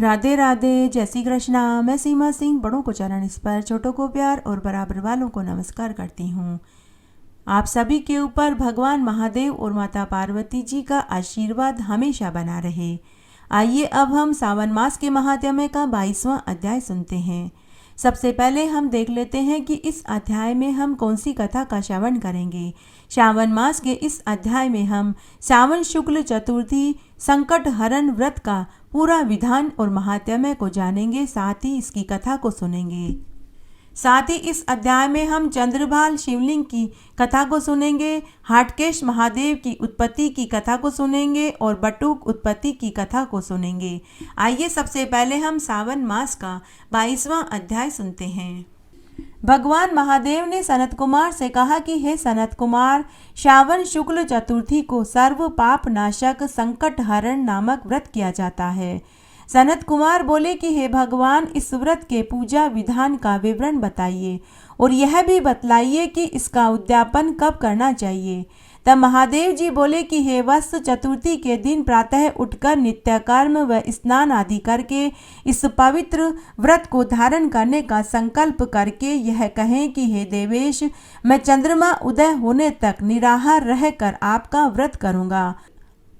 राधे राधे, जय श्री कृष्णा। मैं सीमा सिंह बड़ों को चरण स्पर्श, छोटों को प्यार और बराबर वालों को नमस्कार करती हूँ। आप सभी के ऊपर भगवान महादेव और माता पार्वती जी का आशीर्वाद हमेशा बना रहे। आइए अब हम सावन मास के महात्म्य का 22वां अध्याय सुनते हैं। सबसे पहले हम देख लेते हैं कि इस अध्याय में हम कौन सी कथा का श्रवण करेंगे। श्रावण मास के इस अध्याय में हम श्रावण शुक्ल चतुर्थी संकट हरण व्रत का पूरा विधान और महात्म्य को जानेंगे, साथ ही इसकी कथा को सुनेंगे। साथ ही इस अध्याय में हम चंद्रभाल शिवलिंग की कथा को सुनेंगे, हाटकेश महादेव की उत्पत्ति की कथा को सुनेंगे और बटुक उत्पत्ति की कथा को सुनेंगे। आइए सबसे पहले हम सावन मास का 22वां अध्याय सुनते हैं। भगवान महादेव ने सनत कुमार से कहा कि हे सनत कुमार, श्रावण शुक्ल चतुर्थी को सर्व पाप नाशक संकट हरण नामक व्रत किया जाता है। सनत कुमार बोले कि हे भगवान, इस व्रत के पूजा विधान का विवरण बताइए और यह भी बतलाइए कि इसका उद्यापन कब करना चाहिए। तब महादेव जी बोले कि हे वत्स, चतुर्थी के दिन प्रातः उठकर नित्य कर्म व स्नान आदि करके इस पवित्र व्रत को धारण करने का संकल्प करके यह कहें कि हे देवेश, मैं चंद्रमा उदय होने तक निराहार रहकर आपका व्रत करूँगा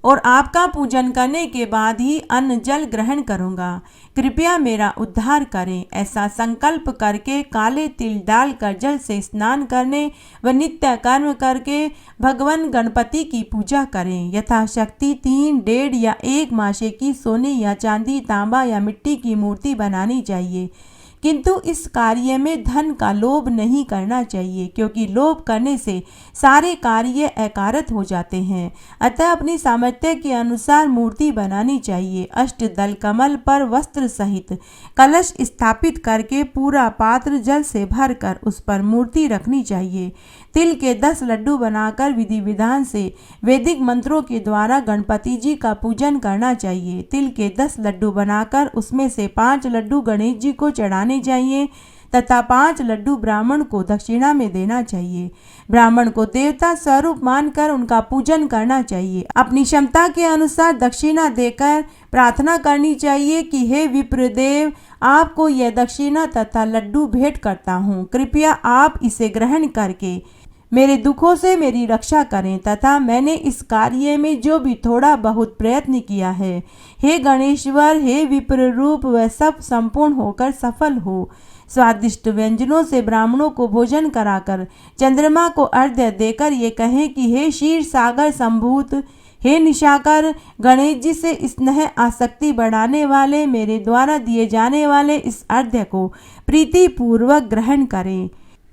और आपका पूजन करने के बाद ही अन्न जल ग्रहण करूंगा। कृपया मेरा उद्धार करें। ऐसा संकल्प करके काले तिल डालकर जल से स्नान करने व नित्य कर्म करके भगवान गणपति की पूजा करें। यथाशक्ति 3, 1.5 या 1 मासे की सोने या चांदी, तांबा या मिट्टी की मूर्ति बनानी चाहिए, किंतु इस कार्य में धन का लोभ नहीं करना चाहिए, क्योंकि लोभ करने से सारे कार्य अकारत हो जाते हैं। अतः अपनी सामर्थ्य के अनुसार मूर्ति बनानी चाहिए। अष्टदल कमल पर वस्त्र सहित कलश स्थापित करके पूरा पात्र जल से भरकर उस पर मूर्ति रखनी चाहिए। तिल के 10 लड्डू बनाकर विधि विधान से वैदिक मंत्रों के द्वारा गणपति जी का पूजन करना चाहिए। तिल के 10 लड्डू बनाकर उसमें से 5 लड्डू गणेश जी को चढ़ाने चाहिए तथा 5 लड्डू ब्राह्मण को दक्षिणा में देना चाहिए। ब्राह्मण को देवता स्वरूप मानकर उनका पूजन करना चाहिए। अपनी क्षमता के अनुसार दक्षिणा देकर प्रार्थना करनी चाहिए कि हे विप्रदेव, आपको यह दक्षिणा तथा लड्डू भेंट करता हूँ। कृपया आप इसे ग्रहण करके मेरे दुखों से मेरी रक्षा करें तथा मैंने इस कार्य में जो भी थोड़ा बहुत प्रयत्न किया है, हे गणेश्वर, हे विप्र रूप, वह सब संपूर्ण होकर सफल हो। स्वादिष्ट व्यंजनों से ब्राह्मणों को भोजन कराकर चंद्रमा को अर्घ्य देकर ये कहें कि हे क्षीर सागर संभूत, हे निशाकर, गणेश जी से स्नेह आसक्ति बढ़ाने वाले मेरे द्वारा दिए जाने वाले इस अर्घ्य को प्रीति पूर्वक ग्रहण करें।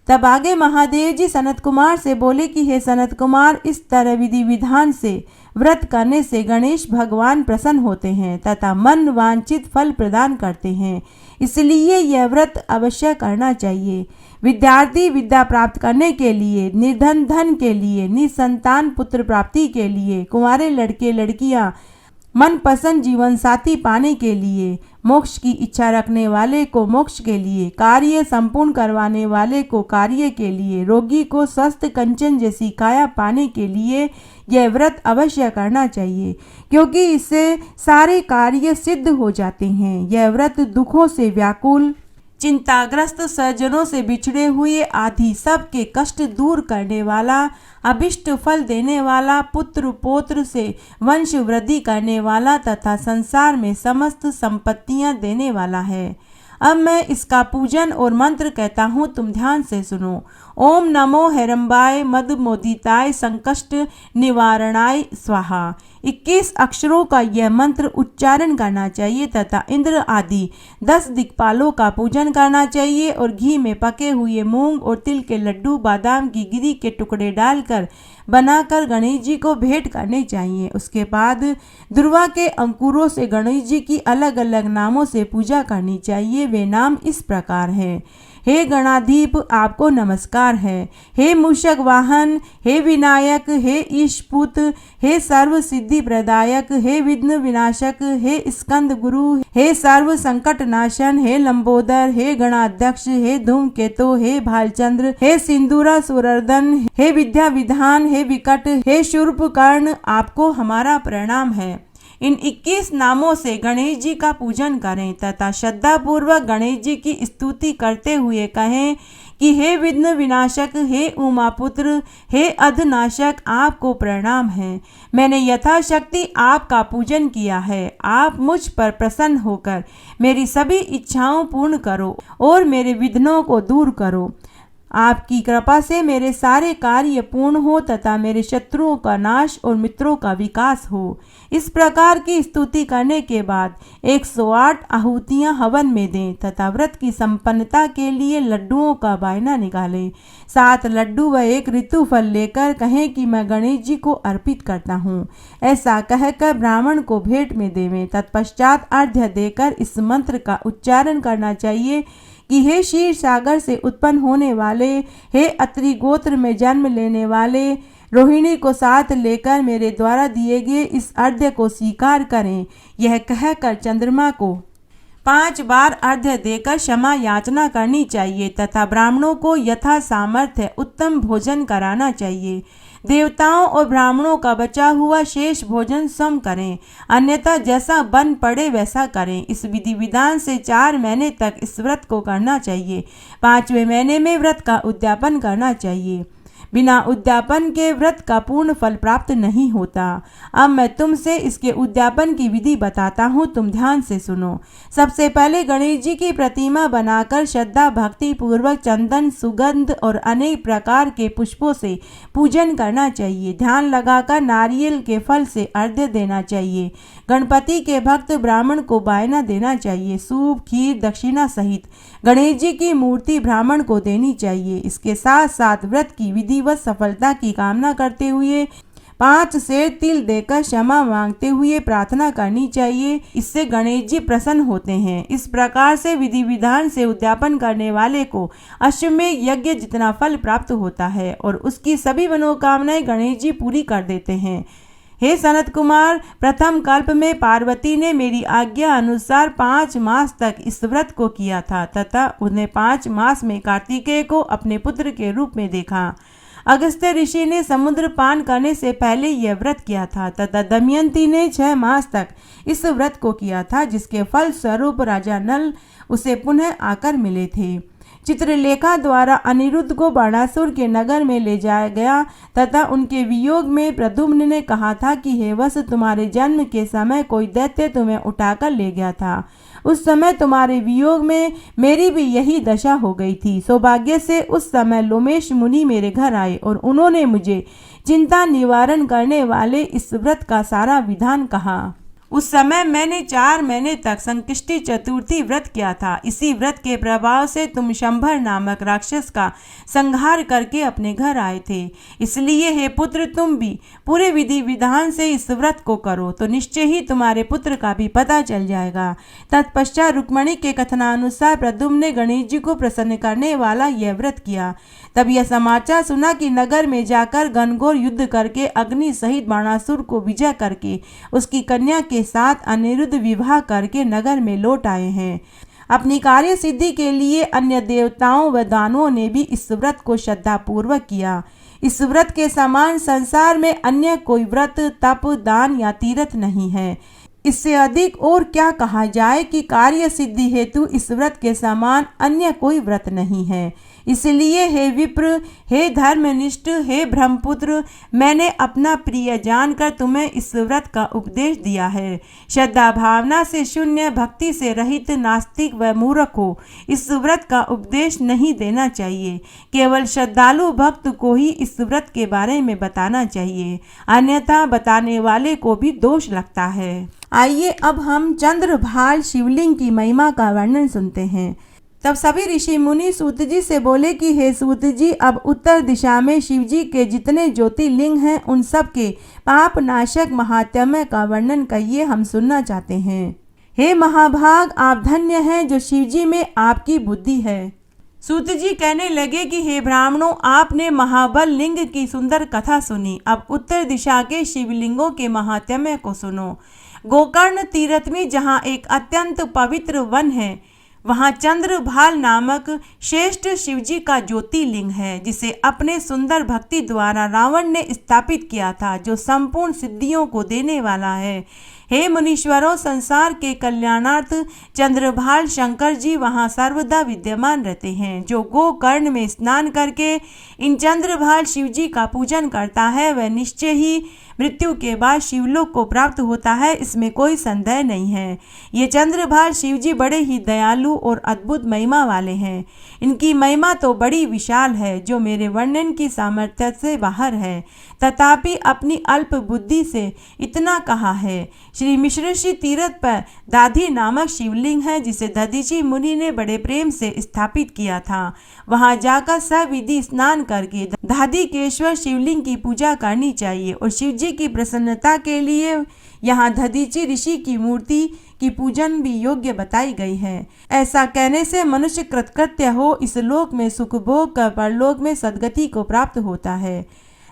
तब आगे महादेव जी सनत कुमार से बोले कि हे सनत कुमार, इस तरह विधि विधान से व्रत करने से गणेश भगवान प्रसन्न होते हैं तथा मन वांछित फल प्रदान करते हैं, इसलिए यह व्रत अवश्य करना चाहिए। विद्यार्थी विद्या प्राप्त करने के लिए, निर्धन धन के लिए, निसंतान पुत्र प्राप्ति के लिए, कुंवारे लड़के लड़कियां मनपसंद जीवन साथी पाने के लिए, मोक्ष की इच्छा रखने वाले को मोक्ष के लिए, कार्य संपूर्ण करवाने वाले को कार्य के लिए, रोगी को स्वस्थ कंचन जैसी काया पाने के लिए यह व्रत अवश्य करना चाहिए, क्योंकि इससे सारे कार्य सिद्ध हो जाते हैं। यह व्रत दुखों से व्याकुल, चिंताग्रस्त, सज्जनों से बिछड़े हुए आदि सबके कष्ट दूर करने वाला, अभिष्ट फल देने वाला, पुत्र पौत्र से वंश वृद्धि करने वाला तथा संसार में समस्त संपत्तियां देने वाला है। अब मैं इसका पूजन और मंत्र कहता हूँ, तुम ध्यान से सुनो। ओम नमो हेरम्बाय मदमोदिताय संकष्ट निवारणाय स्वाहा। 21 अक्षरों का यह मंत्र उच्चारण करना चाहिए तथा इंद्र आदि 10 दिक्पालों का पूजन करना चाहिए और घी में पके हुए मूंग और तिल के लड्डू, बादाम की गिरी के टुकड़े डालकर बनाकर गणेश जी को भेंट करने चाहिए। उसके बाद दुर्वा के अंकुरों से गणेश जी की अलग अलग नामों से पूजा करनी चाहिए। वे नाम इस प्रकार हैं। हे गणाधीप, आपको नमस्कार है। हे मूषक वाहन, हे विनायक, हे ईशपुत, हे सर्व सिद्धि प्रदायक, हे विघ्न विनाशक, हे स्कंद गुरु, हे सर्व संकट नाशन, हे लंबोदर, हे गणाध्यक्ष, हे धूमकेतु, हे भालचंद्र, हे सिंदूरा सुरर्दन, हे विद्या विधान, हे विकट, हे शूर्पकर्ण, आपको हमारा प्रणाम है। इन 21 नामों से गणेश जी का पूजन करें तथा श्रद्धापूर्वक गणेश जी की स्तुति करते हुए कहें कि हे विघ्न विनाशक, हे उमापुत्र, हे अधनाशक, आपको प्रणाम है। मैंने यथाशक्ति आपका पूजन किया है। आप मुझ पर प्रसन्न होकर मेरी सभी इच्छाओं पूर्ण करो और मेरे विघ्नों को दूर करो। आपकी कृपा से मेरे सारे कार्य पूर्ण हो तथा मेरे शत्रुओं का नाश और मित्रों का विकास हो। इस प्रकार की स्तुति करने के बाद 108 आहुतियां हवन में दें तथा व्रत की संपन्नता के लिए लड्डुओं का बायना निकालें। 7 लड्डू व 1 ऋतु फल लेकर कहें कि मैं गणेश जी को अर्पित करता हूँ। ऐसा कहकर ब्राह्मण को भेंट में देवें। तत्पश्चात अर्घ्य देकर इस मंत्र का उच्चारण करना चाहिए कि हे क्षीर सागर से उत्पन्न होने वाले, हे अत्रि गोत्र में जन्म लेने वाले, रोहिणी को साथ लेकर मेरे द्वारा दिए गए इस अर्घ्य को स्वीकार करें। यह कहकर चंद्रमा को 5 बार अर्घ्य देकर क्षमा याचना करनी चाहिए तथा ब्राह्मणों को यथा सामर्थ्य उत्तम भोजन कराना चाहिए। देवताओं और ब्राह्मणों का बचा हुआ शेष भोजन सम करें, अन्यथा जैसा बन पड़े वैसा करें। इस विधि विधान से 4 महीने तक इस व्रत को करना चाहिए। 5वें महीने में व्रत का उद्यापन करना चाहिए। बिना उद्यापन के व्रत का पूर्ण फल प्राप्त नहीं होता। अब मैं तुमसे इसके उद्यापन की विधि बताता हूँ, तुम ध्यान से सुनो। सबसे पहले गणेश जी की प्रतिमा बनाकर श्रद्धा भक्ति पूर्वक चंदन, सुगंध और अनेक प्रकार के पुष्पों से पूजन करना चाहिए। ध्यान लगाकर नारियल के फल से अर्घ्य देना चाहिए। गणपति के भक्त ब्राह्मण को बायना देना चाहिए। सूप, खीर, दक्षिणा सहित गणेश जी की मूर्ति ब्राह्मण को देनी चाहिए। इसके साथ साथ व्रत की विधिवत सफलता की कामना करते हुए 5 सेर तिल देकर क्षमा मांगते हुए प्रार्थना करनी चाहिए। इससे गणेश जी प्रसन्न होते हैं। इस प्रकार से विधि विधान से उद्यापन करने वाले को अश्वमेध यज्ञ जितना फल प्राप्त होता है और उसकी सभी मनोकामनाएं गणेश जी पूरी कर देते हैं। हे सनत कुमार, प्रथम कल्प में पार्वती ने मेरी आज्ञा अनुसार 5 मास तक इस व्रत को किया था तथा उन्हें 5 मास में कार्तिकेय को अपने पुत्र के रूप में देखा। अगस्त्य ऋषि ने समुद्र पान करने से पहले यह व्रत किया था तथा दमयंती ने 6 मास तक इस व्रत को किया था, जिसके फल स्वरूप राजा नल उसे पुनः आकर मिले थे। चित्रलेखा द्वारा अनिरुद्ध को बाणासुर के नगर में ले जाया गया तथा उनके वियोग में प्रद्युम्न ने कहा था कि हे वत्स, तुम्हारे जन्म के समय कोई दैत्य तुम्हें उठाकर ले गया था। उस समय तुम्हारे वियोग में मेरी भी यही दशा हो गई थी। सौभाग्य से उस समय लोमेश मुनि मेरे घर आए और उन्होंने मुझे चिंता निवारण करने वाले इस व्रत का सारा विधान कहा। उस समय मैंने 4 महीने तक संकष्टी चतुर्थी व्रत किया था। इसी व्रत के प्रभाव से तुम शंभर नामक राक्षस का संहार करके अपने घर आए थे। इसलिए हे पुत्र, तुम भी पूरे विधि विधान से इस व्रत को करो तो निश्चय ही तुम्हारे पुत्र का भी पता चल जाएगा। तत्पश्चात रुक्मणी के कथनानुसार प्रद्युम्न ने गणेश जी को प्रसन्न करने वाला यह व्रत किया। तब यह समाचार सुना कि नगर में जाकर घनघोर युद्ध करके अग्नि सहित बाणासुर को विजय करके उसकी कन्या के साथ अनिरुद्ध विवाह करके नगर में लौट आए हैं। अपनी कार्य सिद्धि के लिए अन्य देवताओं व दानवों ने भी इस व्रत को श्रद्धा पूर्वक किया। इस व्रत के समान संसार में अन्य कोई व्रत, तप, दान या तीर्थ नहीं है। इससे अधिक और क्या कहा जाए कि कार्य सिद्धि हेतु इस व्रत के समान अन्य कोई व्रत नहीं है। इसलिए हे विप्र, हे धर्मनिष्ठ, हे ब्रह्मपुत्र, मैंने अपना प्रिय जानकर तुम्हें इस व्रत का उपदेश दिया है। श्रद्धा भावना से शून्य, भक्ति से रहित नास्तिक व मूर्ख को इस व्रत का उपदेश नहीं देना चाहिए। केवल श्रद्धालु भक्त को ही इस व्रत के बारे में बताना चाहिए, अन्यथा बताने वाले को भी दोष लगता है। आइए अब हम चंद्रभाल शिवलिंग की महिमा का वर्णन सुनते हैं। तब सभी ऋषि मुनि सूत जी से बोले कि हे सूत जी, अब उत्तर दिशा में शिव जी के जितने ज्योतिर्लिंग हैं उन सब के पाप नाशक महात्म्य का वर्णन करिए, हम सुनना चाहते हैं। हे महाभाग, आप धन्य हैं जो शिव जी में आपकी बुद्धि है। सूत जी कहने लगे कि हे ब्राह्मणों, आपने महाबल लिंग की सुंदर कथा सुनी। अब उत्तर दिशा के शिवलिंगों के महात्म्य को सुनो। गोकर्ण तीर्थ में जहाँ एक अत्यंत पवित्र वन है, वहाँ चंद्रभाल नामक श्रेष्ठ शिवजी का ज्योतिर्लिंग है, जिसे अपने सुंदर भक्ति द्वारा रावण ने स्थापित किया था, जो संपूर्ण सिद्धियों को देने वाला है। हे मुनीश्वरों, संसार के कल्याणार्थ चंद्रभाल शंकर जी वहाँ सर्वदा विद्यमान रहते हैं। जो गोकर्ण में स्नान करके इन चंद्रभाल शिव जी का पूजन करता है वह निश्चय ही मृत्यु के बाद शिवलोक को प्राप्त होता है, इसमें कोई संदेह नहीं है। ये चंद्रभाल शिव जी बड़े ही दयालु और अद्भुत महिमा वाले हैं। इनकी महिमा तो बड़ी विशाल है जो मेरे वर्णन की सामर्थ्य से बाहर है, तथापि अपनी अल्प बुद्धि से इतना कहा है। श्री मिश्रषि तीर्थ पर दाधी नामक शिवलिंग है जिसे दधीची मुनि ने बड़े प्रेम से स्थापित किया था। वहां जाकर सविधि स्नान करके दाधिकेश्वर शिवलिंग की पूजा करनी चाहिए और शिव जी की प्रसन्नता के लिए यहाँ दधीची ऋषि की मूर्ति की पूजन भी योग्य बताई गई है। ऐसा कहने से मनुष्य कृतकृत्य हो इस लोक में सुख भोग कर परलोक में सद्गति को प्राप्त होता है।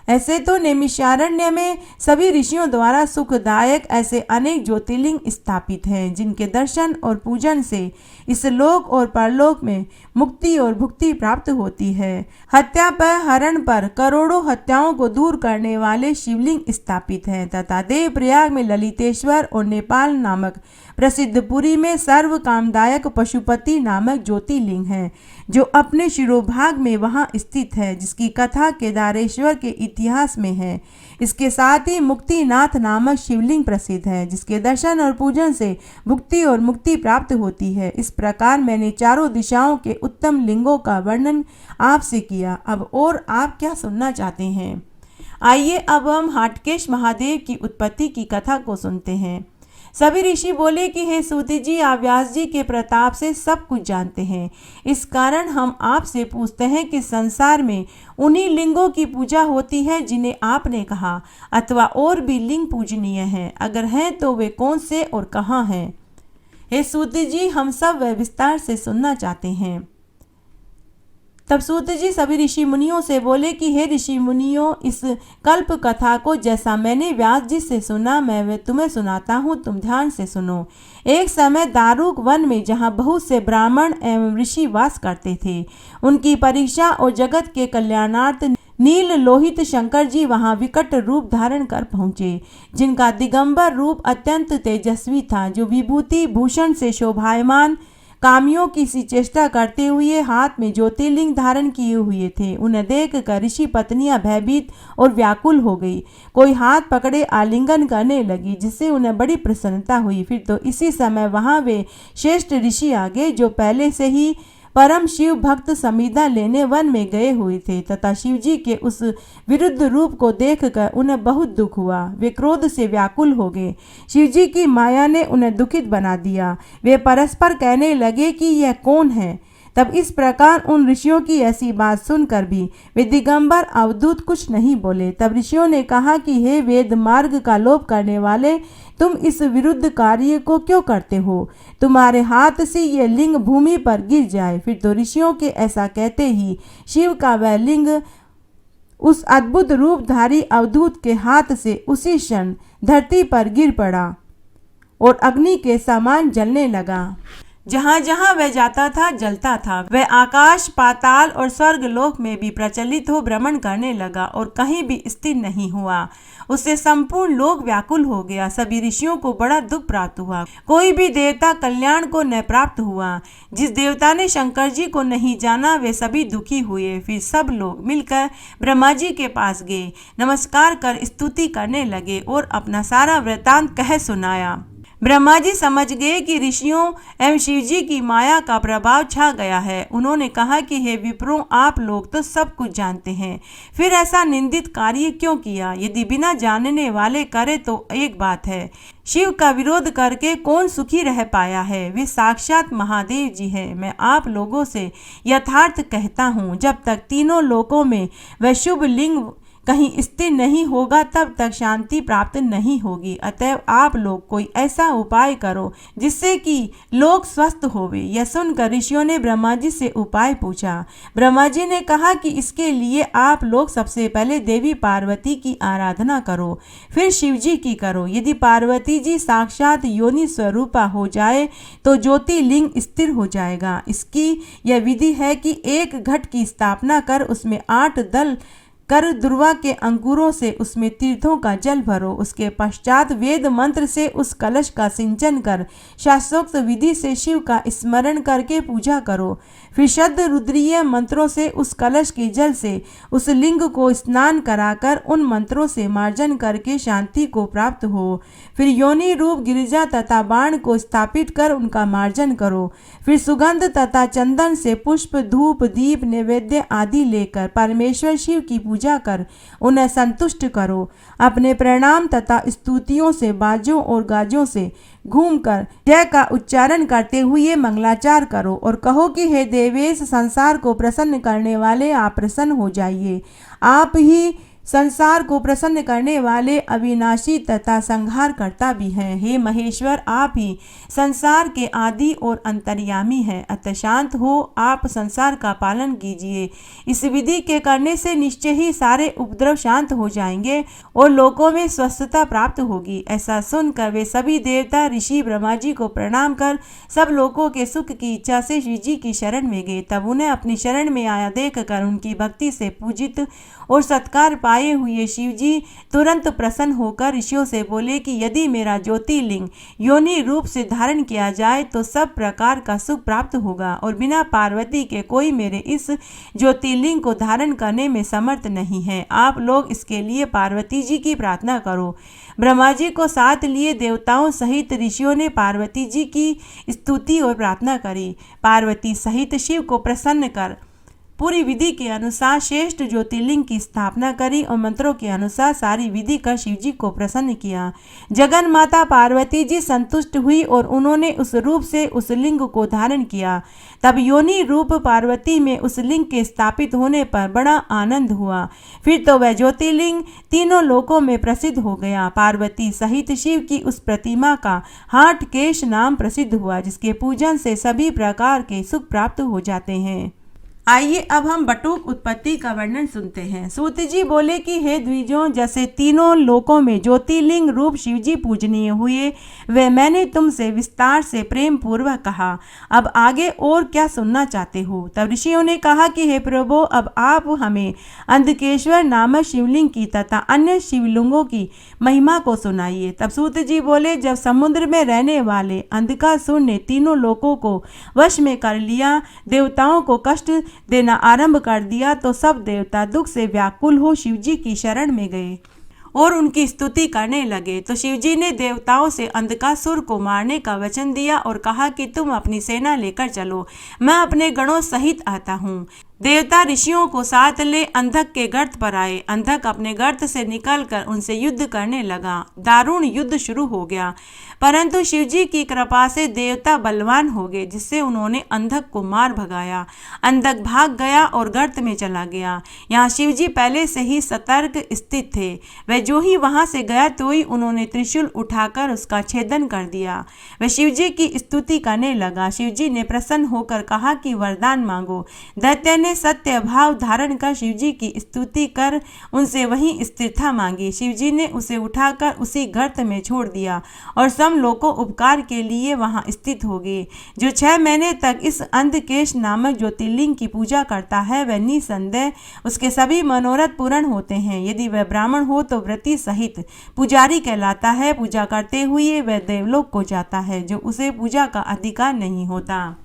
ऐसे तो नैमिषारण्य में सभी ऋषियों द्वारा सुखदायक ऐसे अनेक ज्योतिर्लिंग स्थापित हैं जिनके दर्शन और पूजन से इस लोक और परलोक में मुक्ति और भुक्ति प्राप्त होती है। हत्या पर हरण पर करोड़ों हत्याओं को दूर करने वाले शिवलिंग स्थापित हैं तथा देवप्रयाग में ललितेश्वर और नेपाल नामक प्रसिद्ध पुरी में सर्व कामदायक पशुपति नामक ज्योतिर्लिंग है जो अपने शिरोभाग में वहां स्थित है, जिसकी कथा केदारेश्वर के इतिहास में है। इसके साथ ही मुक्तिनाथ नामक शिवलिंग प्रसिद्ध है जिसके दर्शन और पूजन से भुक्ति और मुक्ति प्राप्त होती है। इस प्रकार मैंने चारों दिशाओं के उत्तम लिंगों का वर्णन आपसे किया। अब और आप क्या सुनना चाहते हैं? आइए अब हम हाटकेश महादेव की उत्पत्ति की कथा को सुनते हैं। सभी ऋषि बोले कि हे सूत जी, आप व्यास जी के प्रताप से सब कुछ जानते हैं, इस कारण हम आपसे पूछते हैं कि संसार में उन्हीं लिंगों की पूजा होती है जिन्हें आपने कहा, अथवा और भी लिंग पूजनीय हैं? अगर हैं तो वे कौन से और कहाँ हैं? हे सूत जी, हम सब वह विस्तार से सुनना चाहते हैं। तब सूत जी सभी ऋषि मुनियों से बोले कि हे ऋषि मुनियों, इस कल्प कथा को जैसा मैंने व्यास जी से सुना मैं वे तुम्हें सुनाता हूँ, तुम ध्यान से सुनो। एक समय दारुक वन में जहाँ बहुत से ब्राह्मण एवं ऋषि वास करते थे, उनकी परीक्षा और जगत के कल्याणार्थ नील लोहित शंकर जी वहां विकट रूप धारण कर पहुँचे, जिनका दिगंबर रूप अत्यंत तेजस्वी था, जो विभूति भूषण से शोभायमान कामियों की सी चेष्टा करते हुए हाथ में ज्योतिर्लिंग धारण किए हुए थे। उन्हें देख कर ऋषि पत्नियां भयभीत और व्याकुल हो गई। कोई हाथ पकड़े आलिंगन करने लगी, जिससे उन्हें बड़ी प्रसन्नता हुई। फिर तो इसी समय वहां वे श्रेष्ठ ऋषि आ गए जो पहले से ही परम शिव भक्त समीधा लेने वन में गए हुए थे तथा शिव जी के उस विरुद्ध रूप को देखकर उन्हें बहुत दुख हुआ। वे क्रोध से व्याकुल हो गए। शिव जी की माया ने उन्हें दुखित बना दिया। वे परस्पर कहने लगे कि यह कौन है। तब इस प्रकार उन ऋषियों की ऐसी बात सुनकर भी वे दिगंबर अवधूत कुछ नहीं बोले। तब ऋषियों ने कहा कि हे वेद मार्ग का लोप करने वाले, तुम इस विरुद्ध कार्य को क्यों करते हो? तुम्हारे हाथ से यह लिंग भूमि पर गिर जाए। फिर तो ऋषियों के ऐसा कहते ही शिव का वह लिंग उस अद्भुत रूपधारी अवधूत के हाथ से उसी क्षण धरती पर गिर पड़ा और अग्नि के समान जलने लगा। जहाँ जहाँ वह जाता था जलता था। वह आकाश पाताल और स्वर्ग लोक में भी प्रचलित हो भ्रमण करने लगा और कहीं भी स्थिर नहीं हुआ। उससे संपूर्ण लोक व्याकुल हो गया। सभी ऋषियों को बड़ा दुख प्राप्त हुआ। कोई भी देवता कल्याण को न प्राप्त हुआ। जिस देवता ने शंकर जी को नहीं जाना वे सभी दुखी हुए। फिर सब लोग मिलकर ब्रह्मा जी के पास गए, नमस्कार कर स्तुति करने लगे और अपना सारा वृतांत कह सुनाया। ब्रह्मा जी समझ गए कि ऋषियों एवं शिव जी की माया का प्रभाव छा गया है। उन्होंने कहा कि हे विप्रों, आप लोग तो सब कुछ जानते हैं, फिर ऐसा निंदित कार्य क्यों किया? यदि बिना जानने वाले करे तो एक बात है, शिव का विरोध करके कौन सुखी रह पाया है? वे साक्षात महादेव जी हैं। मैं आप लोगों से यथार्थ कहता हूँ, जब तक तीनों लोकों में वह शुभ लिंग कहीं स्थिर नहीं होगा तब तक शांति प्राप्त नहीं होगी। अतएव आप लोग कोई ऐसा उपाय करो जिससे कि लोग स्वस्थ होवे। यह सुनकर ऋषियों ने ब्रह्मा जी से उपाय पूछा। ब्रह्मा जी ने कहा कि इसके लिए आप लोग सबसे पहले देवी पार्वती की आराधना करो, फिर शिव जी की करो। यदि पार्वती जी साक्षात योनि स्वरूपा हो जाए तो ज्योतिर्लिंग स्थिर हो जाएगा। इसकी यह विधि है कि एक घट की स्थापना कर उसमें 8 दल कर दुर्वा के अंकुरों से उसमें तीर्थों का जल भरो। उसके पश्चात वेद मंत्र से उस कलश का सिंचन कर शास्त्रोक्त विधि से शिव का स्मरण करके पूजा करो। फिर शुद्ध रुद्रीय मंत्रों से उस कलश के जल से उस लिंग को स्नान कराकर उन मंत्रों से मार्जन करके शांति को प्राप्त हो। फिर योनि रूप गिरिजा तथा बाण को स्थापित कर उनका मार्जन करो। फिर सुगंध तथा चंदन से पुष्प, धूप, दीप, नैवेद्य आदि लेकर परमेश्वर शिव की पूजा कर उन्हें संतुष्ट करो। अपने प्रणाम तथा स्तुतियों से बाजों और गाजों से घूमकर जय का उच्चारण करते हुए मंगलाचार करो और कहो कि हे देवेश, संसार को प्रसन्न करने वाले आप प्रसन्न हो जाइए। आप ही संसार को प्रसन्न करने वाले अविनाशी तथा संहार करता भी हैं। हे महेश्वर, आप ही संसार के आदि और अंतर्यामी हैं। अतः शांत हो, आप संसार का पालन कीजिए। इस विधि के करने से निश्चय ही सारे उपद्रव शांत हो जाएंगे और लोकों में स्वस्थता प्राप्त होगी। ऐसा सुनकर वे सभी देवता ऋषि ब्रह्मा जी को प्रणाम कर सब लोगों के सुख की इच्छा से शिव जी की शरण में गए। तब उन्हें अपनी शरण में आया देख कर उनकी भक्ति से पूजित और सत्कार पाए हुए शिव जी तुरंत प्रसन्न होकर ऋषियों से बोले कि यदि मेरा ज्योतिर्लिंग योनि रूप से धारण किया जाए तो सब प्रकार का सुख प्राप्त होगा और बिना पार्वती के कोई मेरे इस ज्योतिर्लिंग को धारण करने में समर्थ नहीं है। आप लोग इसके लिए पार्वती जी की प्रार्थना करो। ब्रह्मा जी को साथ लिए देवताओं सहित ऋषियों ने पार्वती जी की स्तुति और प्रार्थना करी। पार्वती सहित शिव को प्रसन्न कर पूरी विधि के अनुसार श्रेष्ठ ज्योतिर्लिंग की स्थापना करी और मंत्रों के अनुसार सारी विधि कर शिव जी को प्रसन्न किया। जगन माता पार्वती जी संतुष्ट हुई और उन्होंने उस रूप से उस लिंग को धारण किया। तब योनि रूप पार्वती में उस लिंग के स्थापित होने पर बड़ा आनंद हुआ। फिर तो वह ज्योतिर्लिंग तीनों लोकों में प्रसिद्ध हो गया। पार्वती सहित शिव की उस प्रतिमा का हाटकेश नाम प्रसिद्ध हुआ, जिसके पूजन से सभी प्रकार के सुख प्राप्त हो जाते हैं। आइए अब हम बटुक उत्पत्ति का वर्णन सुनते हैं। सूत जी बोले कि हे द्विजों, जैसे तीनों लोकों में ज्योतिर्लिंग रूप शिवजी पूजनीय हुए, वे मैंने तुमसे विस्तार से प्रेम पूर्वक कहा। अब आगे और क्या सुनना चाहते हो? तब ऋषियों ने कहा कि हे प्रभु, अब आप हमें अंधकेश्वर नामक शिवलिंग की तथा अन्य शिवलिंगों की महिमा को सुनाइए। तब सूत जी बोले, जब समुद्र में रहने वाले अंधकासुर ने तीनों लोकों को वश में कर लिया, देवताओं को कष्ट देना आरंभ कर दिया, तो सब देवता दुख से व्याकुल हो शिवजी की शरण में गए और उनकी स्तुति करने लगे। तो शिवजी ने देवताओं से अंधकासुर को मारने का वचन दिया और कहा कि तुम अपनी सेना लेकर चलो, मैं अपने गणों सहित आता हूँ। देवता ऋषियों को साथ ले अंधक के गर्त पर आए। अंधक अपने गर्त से निकलकर उनसे युद्ध करने लगा। दारुण युद्ध शुरू हो गया, परंतु शिवजी की कृपा से देवता बलवान हो गए, जिससे उन्होंने अंधक को मार भगाया। अंधक भाग गया और गर्त में चला गया। यहाँ शिवजी पहले से ही सतर्क स्थित थे। वह जो ही वहां से गया तो ही उन्होंने त्रिशूल उठाकर उसका छेदन कर दिया। वह शिवजी की स्तुति करने लगा। शिवजी ने प्रसन्न होकर कहा कि वरदान मांगो। दैत्य ने सत्य भाव धारण कर शिवजी की स्तुति कर उनसे वहीं स्थिरता मांगी। शिवजी ने उसे उठाकर उसी गर्त में छोड़ दिया और सब लोगों उपकार के लिए वहां स्थित हो गए। जो 6 महीने तक इस अंधकेश नामक ज्योतिर्लिंग की पूजा करता है, वह निसंदेह उसके सभी मनोरथ पूर्ण होते हैं। यदि वह ब्राह्मण हो तो व्रती सहित पुजारी कहलाता है। पूजा करते हुए वह देवलोक को जाता है, जो उसे पूजा का अधिकार नहीं होता।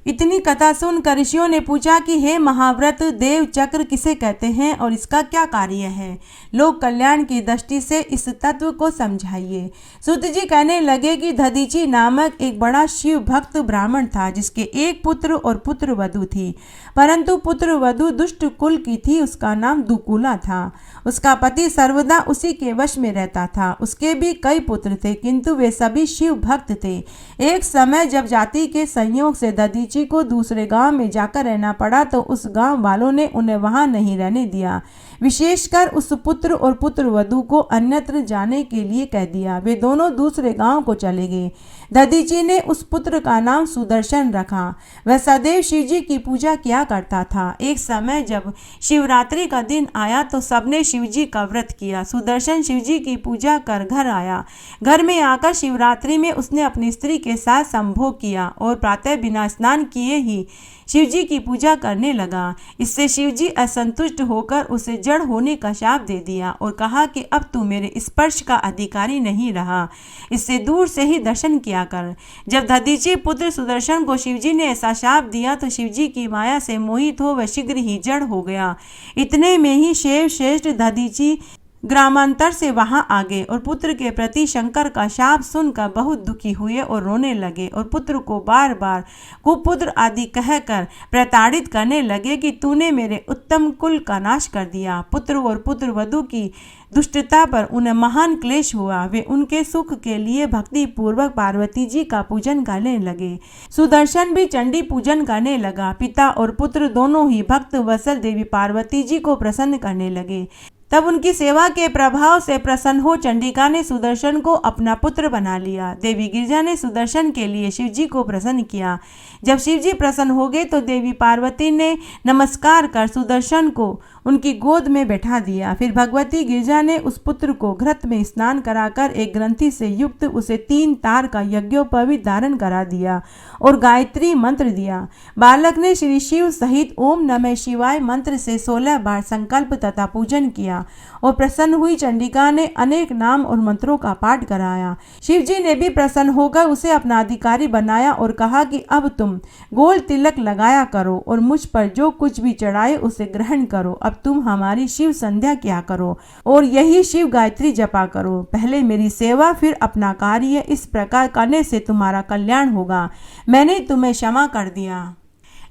इतनी कथा सुनकर ऋषियों ने पूछा कि हे महाव्रत, देव चक्र किसे कहते हैं और इसका क्या कार्य है? लोक कल्याण की दृष्टि से इस तत्व को समझाइए। सूत जी कहने लगे कि दधीची नामक एक बड़ा शिव भक्त ब्राह्मण था, जिसके एक पुत्र और पुत्र वधु थी, परंतु पुत्र वधु दुष्ट कुल की थी। उसका नाम दुकुला था। उसका पति सर्वदा उसी के वश में रहता था। उसके भी कई पुत्र थे, किंतु वे सभी शिव भक्त थे। एक समय जब जाति के संयोग से दधीची को दूसरे गांव में जाकर रहना पड़ा, तो उस गांव वालों ने उन्हें वहां नहीं रहने दिया। विशेषकर उस पुत्र और पुत्र वधु को अन्यत्र जाने के लिए कह दिया। वे दोनों दूसरे गांव को चले गए। दधीची ने उस पुत्र का नाम सुदर्शन रखा। वह सदैव शिवजी की पूजा किया करता था। एक समय जब शिवरात्रि का दिन आया तो सबने शिवजी का व्रत किया। सुदर्शन शिवजी की पूजा कर घर आया। घर में आकर शिवरात्रि में उसने अपनी स्त्री के साथ संभोग किया और प्रातः बिना स्नान किए ही शिवजी की पूजा करने लगा। इससे शिवजी असंतुष्ट होकर उसे जड़ होने का शाप दे दिया और कहा कि अब तू मेरे स्पर्श का अधिकारी नहीं रहा, इससे दूर से ही दर्शन किया कर। जब दधीची पुत्र सुदर्शन को शिवजी ने ऐसा शाप दिया तो शिवजी की माया से मोहित हो वह शीघ्र ही जड़ हो गया। इतने में ही शिव श्रेष्ठ दधीची ग्रामांतर से वहां आ गए और पुत्र के प्रति शंकर का शाप सुनकर बहुत दुखी हुए और रोने लगे और पुत्र को बार बार कुपुत्र आदि कहकर प्रताड़ित करने लगे कि तूने मेरे उत्तम कुल का नाश कर दिया। पुत्र और पुत्र वधू की दुष्टता पर उन्हें महान क्लेश हुआ। वे उनके सुख के लिए भक्ति पूर्वक पार्वती जी का पूजन करने लगे। सुदर्शन भी चंडी पूजन करने लगा। पिता और पुत्र दोनों ही भक्त वत्सल देवी पार्वती जी को प्रसन्न करने लगे। तब उनकी सेवा के प्रभाव से प्रसन्न हो चंडिका ने सुदर्शन को अपना पुत्र बना लिया। देवी गिरिजा ने सुदर्शन के लिए शिवजी को प्रसन्न किया। जब शिवजी प्रसन्न हो गए तो देवी पार्वती ने नमस्कार कर सुदर्शन को उनकी गोद में बैठा दिया। फिर भगवती गिरिजा ने उस पुत्र को घृत में स्नान कराकर एक ग्रंथि से युक्त उसे 3 तार का यज्ञोपवीत धारण करा दिया और गायत्री मंत्र दिया। बालक ने श्री शिव सहित ओम नमः शिवाय मंत्र से 16 बार संकल्प तथा पूजन किया और प्रसन्न हुई चंडिका ने अनेक नाम और मंत्रों का पाठ कराया। शिवजी ने भी प्रसन्न होकर उसे अपना अधिकारी बनाया और कहा कि अब तुम गोल तिलक लगाया करो और मुझ पर जो कुछ भी चढ़ाए उसे ग्रहण करो। अब तुम हमारी शिव संध्या किया करो और यही शिव गायत्री जपा करो। पहले मेरी सेवा फिर अपना कार्य, इस प्रकार करने से तुम्हारा कल्याण होगा। मैंने तुम्हें क्षमा कर दिया।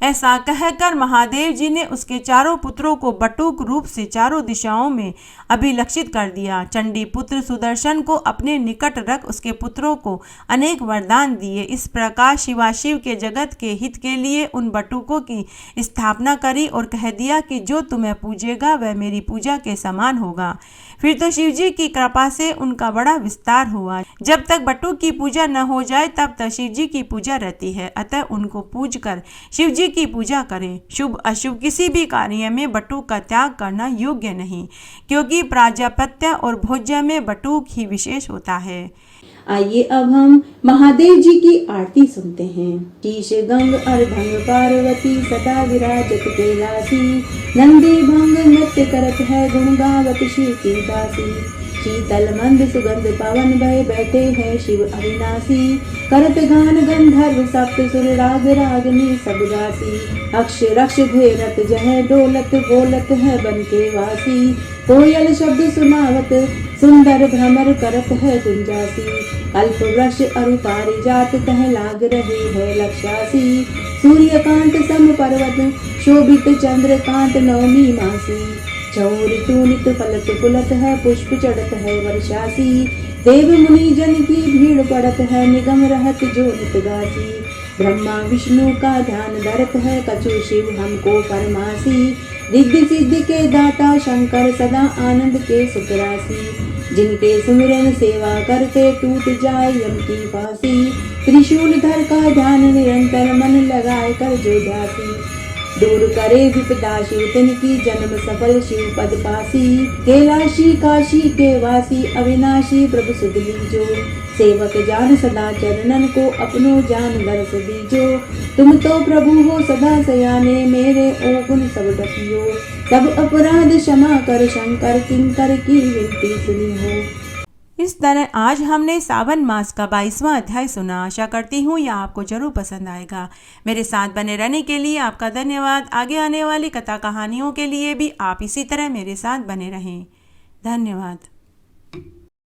ऐसा कहकर महादेव जी ने उसके चारों पुत्रों को बटुक रूप से चारों दिशाओं में अभिलक्षित कर दिया। चंडी पुत्र सुदर्शन को अपने निकट रख उसके पुत्रों को अनेक वरदान दिए। इस प्रकार शिवाशिव के जगत के हित के लिए उन बटुकों की स्थापना करी और कह दिया कि जो तुम्हें पूजेगा वह मेरी पूजा के समान होगा। फिर तो शिवजी की कृपा से उनका बड़ा विस्तार हुआ। जब तक बटुक की पूजा न हो जाए तब तक शिवजी की पूजा रहती है, अतः उनको पूज कर शिवजी की पूजा करें। शुभ अशुभ किसी भी कार्य में बटुक का त्याग करना योग्य नहीं, क्योंकि प्राजापत्य और भोज्य में बटुक ही विशेष होता है। आइए अब हम महादेव जी की आरती सुनते हैं। शीश गंग अर्धंग पार्वती सदा विराजत कैलासी, नंदी भंग नृत्य करत है गुण गावत शिव की दासी। शीतल मंद सुगंध पवन भय बैठे हैं शिव अविनाशी, करत गान गंधर्व सप्त सुर राग रागनी सब दासी। अक्ष रक्ष घेरत जह डोलत बोलत है बन के वासी, कोयल शब्द सुनावत सुंदर भ्रमर करत है गुंजासी। अल्प वृक्ष अरु पारिजात तह लाग रही है लक्षासी, सूर्यकांत सम पर्वत शोभित चंद्रकांत नवमी मासी। चौरितु नित फलत फुलत है पुष्प चढ़त है वर्षासी, देव मुनि जन की भीड़ पड़त है निगम रहत जो नित गासी। ब्रह्मा विष्णु का ध्यान धरत है कछु शिव हमको फरमासी, रिद्धि सिद्धि के दाता शंकर सदा आनंद के सुख राशि। जिनके सुमिरन सेवा करते टूट जाए यम की फांसी, त्रिशूल धर का ध्यान निरंतर मन लगाए कर जो ध्यासी। दूर करे विपदा शिव तिनकी जन्म सफल शिव पद पासी, कैलाशी काशी के वासी अविनाशी प्रभु सुध लीजो। सेवक जान सदा चरणन को अपनो जान दर्श दीजो, तुम तो प्रभु हो सदा सयाने मेरे ओ गुण सब ढकियो। सब अपराध क्षमा कर शंकर किंकर की विनती सुनी हो। इस तरह आज हमने सावन मास का 22वां अध्याय सुना। आशा करती हूँ यह आपको जरूर पसंद आएगा। मेरे साथ बने रहने के लिए आपका धन्यवाद। आगे आने वाली कथा कहानियों के लिए भी आप इसी तरह मेरे साथ बने रहें। धन्यवाद।